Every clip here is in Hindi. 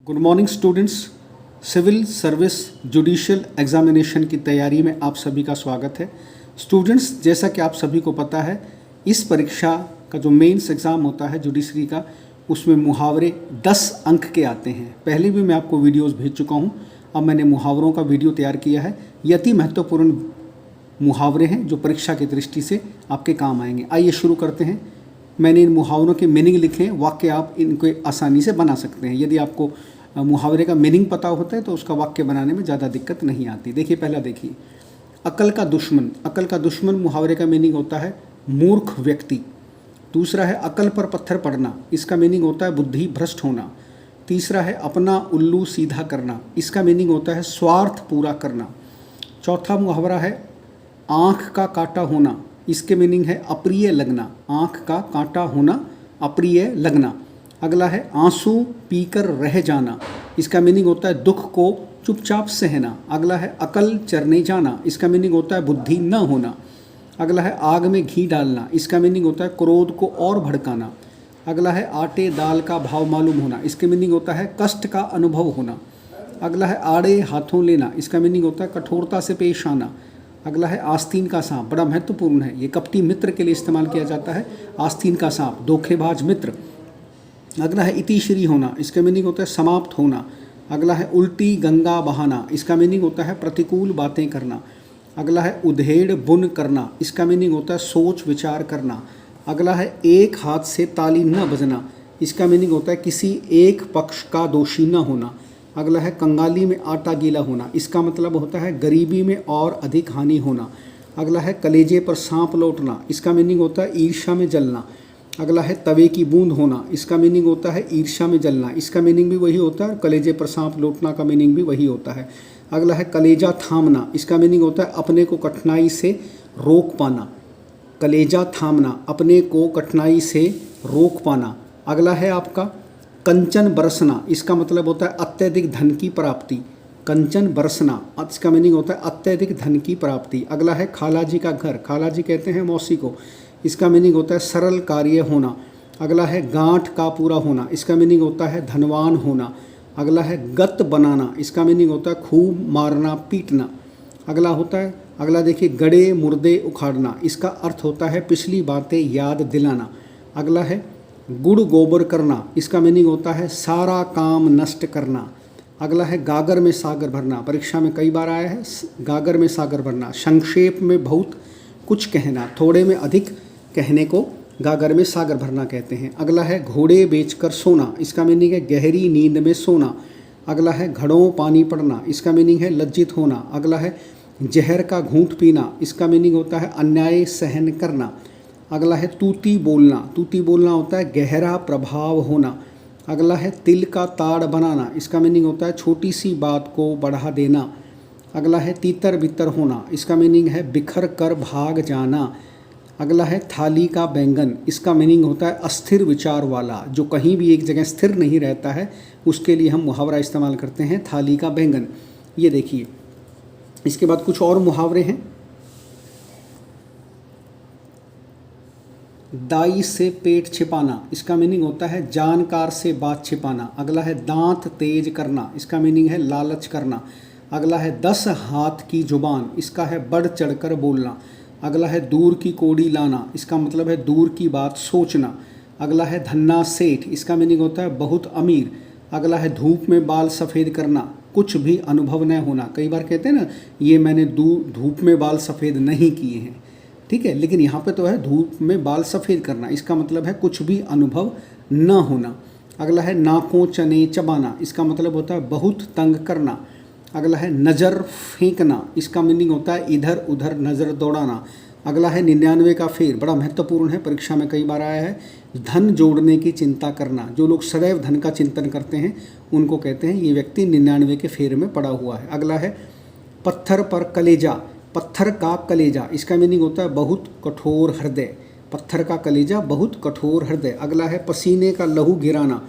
Good morning students. Civil service judicial examination की तैयारी में आप सभी का स्वागत है। स्टूडेंट्स, जैसा कि आप सभी को पता है, इस परीक्षा का जो मेंस एग्ज़ाम होता है जुडिशरी का, उसमें मुहावरे 10 अंक के आते हैं। पहले भी मैं आपको वीडियोस भेज चुका हूं। अब मैंने मुहावरों का वीडियो तैयार किया है। ये अति महत्वपूर्ण मुहावरे हैं जो परीक्षा की दृष्टि से आपके काम आएंगे। आइए शुरू करते हैं। मैंने इन मुहावरों के मीनिंग लिखे हैं, वाक्य आप इनको आसानी से बना सकते हैं। यदि आपको मुहावरे का मीनिंग पता होता है तो उसका वाक्य बनाने में ज़्यादा दिक्कत नहीं आती। देखिए, पहला देखिए, अकल का दुश्मन। अकल का दुश्मन मुहावरे का मीनिंग होता है मूर्ख व्यक्ति। दूसरा है अकल पर पत्थर पड़ना, इसका मीनिंग होता है बुद्धि भ्रष्ट होना। तीसरा है अपना उल्लू सीधा करना, इसका मीनिंग होता है स्वार्थ पूरा करना। चौथा मुहावरा है आँख का कांटा होना, इसके मीनिंग है अप्रिय लगना। आँख का कांटा होना, अप्रिय लगना। अगला है आंसू पीकर रह जाना, इसका मीनिंग होता है दुख को चुपचाप सहना। अगला है अकल चरने जाना, इसका मीनिंग होता है बुद्धि न होना। अगला है आग में घी डालना, इसका मीनिंग होता है क्रोध को और भड़काना। अगला है आटे दाल का भाव मालूम होना, इसके मीनिंग होता है कष्ट का अनुभव होना। अगला है आड़े हाथों लेना, इसका मीनिंग होता है कठोरता से पेश आना। अगला है आस्तीन का सांप, बड़ा महत्वपूर्ण है, ये कपटी मित्र के लिए इस्तेमाल किया जाता है। आस्तीन का सांप, धोखेबाज मित्र। अगला है इतिश्री होना, इसका मीनिंग होता है समाप्त होना। अगला है उल्टी गंगा बहाना, इसका मीनिंग होता है प्रतिकूल बातें करना। अगला है उधेड़ बुन करना, इसका मीनिंग होता है सोच विचार करना। अगला है एक हाथ से ताली न बजना, इसका मीनिंग होता है किसी एक पक्ष का दोषी न होना। अगला है कंगाली में आटा गीला होना, इसका मतलब होता है गरीबी में और अधिक हानि होना। अगला है कलेजे पर सांप लौटना, इसका मीनिंग होता है ईर्ष्या में जलना। अगला है तवे की बूंद होना, इसका मीनिंग होता है ईर्ष्या में जलना, इसका मीनिंग भी वही होता है। कलेजे पर सांप लौटना का मीनिंग भी वही होता है। अगला है कलेजा थामना, इसका मीनिंग होता है अपने को कठिनाई से रोक पाना। कलेजा थामना, अपने को कठिनाई से रोक पाना। अगला है आपका कंचन बरसना, इसका मतलब होता है अत्यधिक धन की प्राप्ति। कंचन बरसना, इसका मीनिंग होता है अत्यधिक धन की प्राप्ति। अगला है खाला जी का घर, खाला जी कहते हैं मौसी को, इसका मीनिंग होता है सरल कार्य होना। अगला है गांठ का पूरा होना, इसका मीनिंग होता है धनवान होना। अगला है गत बनाना, इसका मीनिंग होता है खूब मारना पीटना। अगला देखिए गड़े मुर्दे उखाड़ना, इसका अर्थ होता है पिछली बातें याद दिलाना। अगला है गुड़ गोबर करना, इसका मीनिंग होता है सारा काम नष्ट करना। अगला है गागर में सागर भरना, परीक्षा में कई बार आया है गागर में सागर भरना। संक्षेप में बहुत कुछ कहना, थोड़े में अधिक कहने को गागर में सागर भरना कहते हैं। अगला है घोड़े बेचकर सोना, इसका मीनिंग है गहरी नींद में सोना। अगला है घड़ों पानी पड़ना, इसका मीनिंग है लज्जित होना। अगला है जहर का घूंट पीना, इसका मीनिंग होता है अन्याय सहन करना। अगला है तूती बोलना, तूती बोलना होता है गहरा प्रभाव होना। अगला है तिल का ताड़ बनाना, इसका मीनिंग होता है छोटी सी बात को बढ़ा देना। अगला है तीतर बितर होना, इसका मीनिंग है बिखर कर भाग जाना। अगला है थाली का बैंगन, इसका मीनिंग होता है अस्थिर विचार वाला, जो कहीं भी एक जगह स्थिर नहीं रहता है, उसके लिए हम मुहावरा इस्तेमाल करते हैं थाली का बैंगन। ये देखिए, इसके बाद कुछ और मुहावरे हैं। दाई से पेट छिपाना, इसका मीनिंग होता है जानकार से बात छिपाना। अगला है दांत तेज करना, इसका मीनिंग है लालच करना। अगला है 10 हाथ की जुबान, इसका है बढ़ चढ़कर बोलना। अगला है दूर की कोड़ी लाना, इसका मतलब है दूर की बात सोचना। अगला है धन्ना सेठ, इसका मीनिंग होता है बहुत अमीर। अगला है धूप में बाल सफ़ेद करना, कुछ भी अनुभव न होना। कई बार कहते हैं ना, ये मैंने धूप में बाल सफ़ेद नहीं किए हैं, ठीक है, लेकिन यहाँ पे तो है धूप में बाल सफ़ेद करना, इसका मतलब है कुछ भी अनुभव न होना। अगला है नाकों चने चबाना, इसका मतलब होता है बहुत तंग करना। अगला है नज़र फेंकना, इसका मीनिंग होता है इधर उधर नज़र दौड़ाना। अगला है 99 का फेर, बड़ा महत्वपूर्ण है, परीक्षा में कई बार आया है। धन जोड़ने की चिंता करना, जो लोग सदैव धन का चिंतन करते हैं उनको कहते हैं ये व्यक्ति 99 के फेर में पड़ा हुआ है। अगला है पत्थर पर कलेजा, पत्थर का कलेजा, इसका मीनिंग होता है बहुत कठोर हृदय। पत्थर का कलेजा, बहुत कठोर हृदय। अगला है पसीने का लहू गिराना,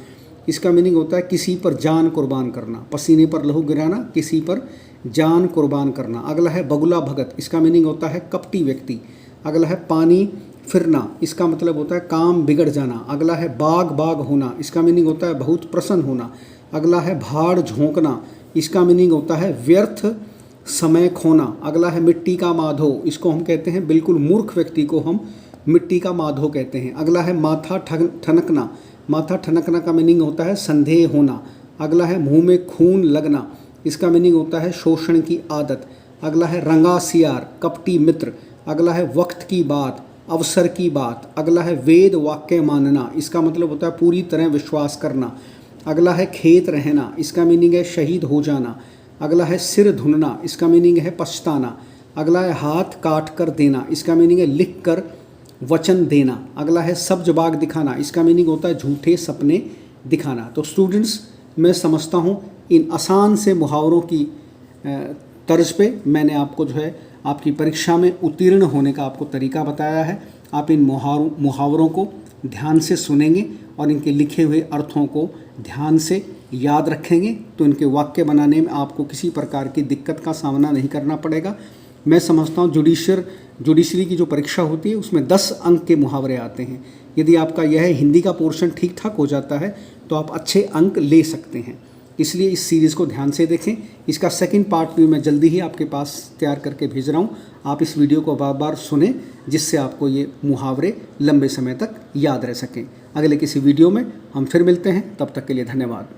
इसका मीनिंग होता है किसी पर जान कुर्बान करना। पसीने पर लहू गिराना, किसी पर जान कुर्बान करना। अगला है बगुला भगत, इसका मीनिंग होता है कपटी व्यक्ति। अगला है पानी फिरना, इसका मतलब होता है काम बिगड़ जाना। अगला है बाग बाग होना, इसका मीनिंग होता है बहुत प्रसन्न होना। अगला है भाड़ झोंकना, इसका मीनिंग होता है व्यर्थ समय खोना। अगला है मिट्टी का माधो, इसको हम कहते हैं बिल्कुल मूर्ख व्यक्ति को हम मिट्टी का माधो कहते हैं। अगला है माथा ठनकना, माथा ठनकना का मीनिंग होता है संदेह होना। अगला है मुंह में खून लगना, इसका मीनिंग होता है शोषण की आदत। अगला है रंगा सियार, कपटी मित्र। अगला है वक्त की बात, अवसर की बात। अगला है वेद वाक्य मानना, इसका मतलब होता है पूरी तरह विश्वास करना। अगला है खेत रहना, इसका मीनिंग है शहीद हो जाना। अगला है सिर धुनना, इसका मीनिंग है पछताना। अगला है हाथ काट कर देना, इसका मीनिंग है लिख कर वचन देना। अगला है सब्ज बाग दिखाना, इसका मीनिंग होता है झूठे सपने दिखाना। तो स्टूडेंट्स, मैं समझता हूँ इन आसान से मुहावरों की तर्ज पे मैंने आपको जो है आपकी परीक्षा में उत्तीर्ण होने का आपको तरीका बताया है। आप इन मुहावरों को ध्यान से सुनेंगे और इनके लिखे हुए अर्थों को ध्यान से याद रखेंगे तो इनके वाक्य बनाने में आपको किसी प्रकार की दिक्कत का सामना नहीं करना पड़ेगा। मैं समझता हूँ जुडिशरी की जो परीक्षा होती है उसमें 10 अंक के मुहावरे आते हैं। यदि आपका यह हिंदी का पोर्शन ठीक ठाक हो जाता है तो आप अच्छे अंक ले सकते हैं। इसलिए इस सीरीज़ को ध्यान से देखें। इसका सेकंड पार्ट भी मैं जल्दी ही आपके पास तैयार करके भेज रहा हूँ। आप इस वीडियो को बार बार सुनें जिससे आपको ये मुहावरे लंबे समय तक याद रह सकें। अगले किसी वीडियो में हम फिर मिलते हैं, तब तक के लिए धन्यवाद।